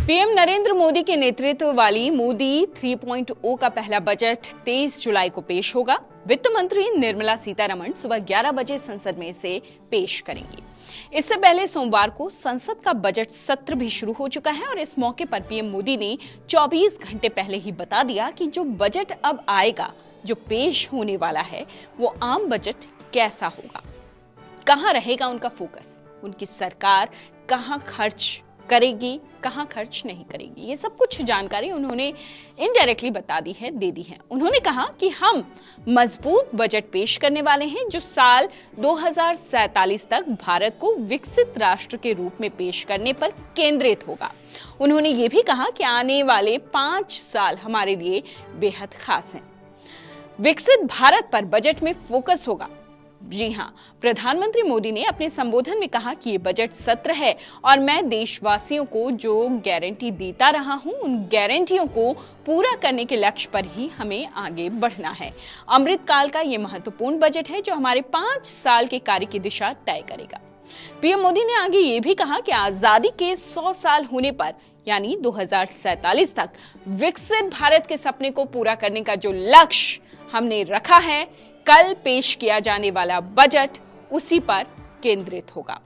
PM Narendra Modi के नेतृत्व वाली मोदी 3.0 का पहला बजट 23 जुलाई को पेश होगा। वित्त मंत्री निर्मला सीतारमण सुबह 11 बजे संसद में इसे पेश करेंगी। इससे पहले सोमवार को संसद का बजट सत्र भी शुरू हो चुका है और इस मौके पर पीएम मोदी ने 24 घंटे पहले ही बता दिया कि जो बजट अब आएगा, जो पेश होने वाला है, वो आम बजट कैसा होगा, कहां रहेगा उनका फोकस, उनकी सरकार कहां खर्च करेगी, कहां खर्च नहीं करेगी, ये सब कुछ जानकारी उन्होंने इनडायरेक्टली दे दी है। उन्होंने कहा कि हम मजबूत बजट पेश करने वाले हैं जो साल 2047 तक भारत को विकसित राष्ट्र के रूप में पेश करने पर केंद्रित होगा। उन्होंने ये भी कहा कि आने वाले 5 साल हमारे लिए बेहद खास हैं। विकसित भारत पर बजट में फोकस होगा। जी हां, प्रधानमंत्री मोदी ने अपने संबोधन में कहा कि ये बजट सत्र है और मैं देशवासियों को जो गारंटी देता रहा हूं, उन गारंटियों को पूरा करने के लक्ष्य पर ही हमें आगे बढ़ना है। अमृत काल का ये महत्वपूर्ण बजट है जो हमारे 5 साल के कार्य की दिशा तय करेगा। पीएम मोदी ने आगे ये भी कहा कि आजादी के 100 साल होने पर यानी 2047 तक विकसित भारत के सपने को पूरा करने का जो लक्ष्य हमने रखा है, कल पेश किया जाने वाला बजट उसी पर केंद्रित होगा।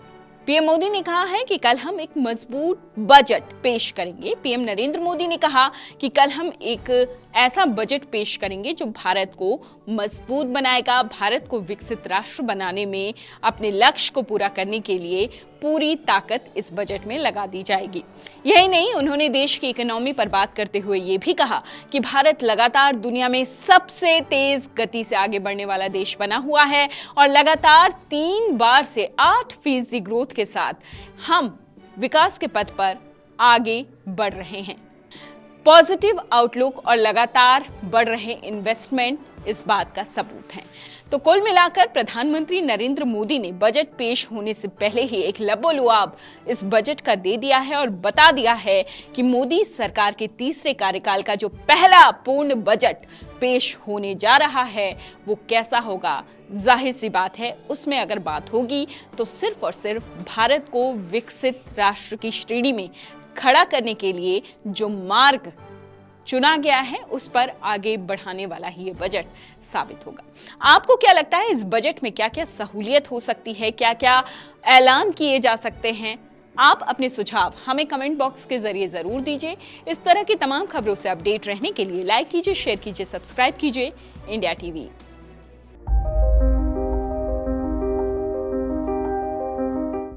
पीएम मोदी ने कहा है कि कल हम एक मजबूत बजट पेश करेंगे। पीएम नरेंद्र मोदी ने कहा कि कल हम एक ऐसा बजट पेश करेंगे जो भारत को मजबूत बनाएगा, भारत को विकसित राष्ट्र बनाने में अपने लक्ष्य को पूरा करने के लिए पूरी ताकत इस बजट में लगा दी जाएगी। यही नहीं, उन्होंने देश की इकोनॉमी पर बात करते हुए ये भी कहा कि भारत लगातार दुनिया में सबसे तेज गति से आगे बढ़ने वाला देश बना हुआ है और लगातार 3 बार से 8% ग्रोथ के साथ हम विकास के पथ पर आगे बढ़ रहे हैं। पॉजिटिव आउटलुक और लगातार बढ़ रहे इन्वेस्टमेंट इस बात का सबूत है। तो कुल मिलाकर प्रधानमंत्री नरेंद्र मोदी ने बजट पेश होने से पहले ही एक लबोलुआब इस बजट का दे दिया है और बता दिया है कि मोदी सरकार के तीसरे कार्यकाल का जो पहला पूर्ण बजट पेश होने जा रहा है वो कैसा होगा। जाहिर सी बात है, उसमें अगर बात होगी तो सिर्फ और सिर्फ भारत को विकसित राष्ट्र की श्रेणी में खड़ा करने के लिए जो मार्ग चुना गया है उस पर आगे बढ़ाने वाला ही ये बजट साबित होगा। आपको क्या लगता है, इस बजट में क्या क्या सहूलियत हो सकती है, क्या क्या ऐलान किए जा सकते हैं? आप अपने सुझाव हमें कमेंट बॉक्स के जरिए जरूर दीजिए। इस तरह की तमाम खबरों से अपडेट रहने के लिए लाइक कीजिए, शेयर कीजिए, सब्सक्राइब कीजिए इंडिया टीवी।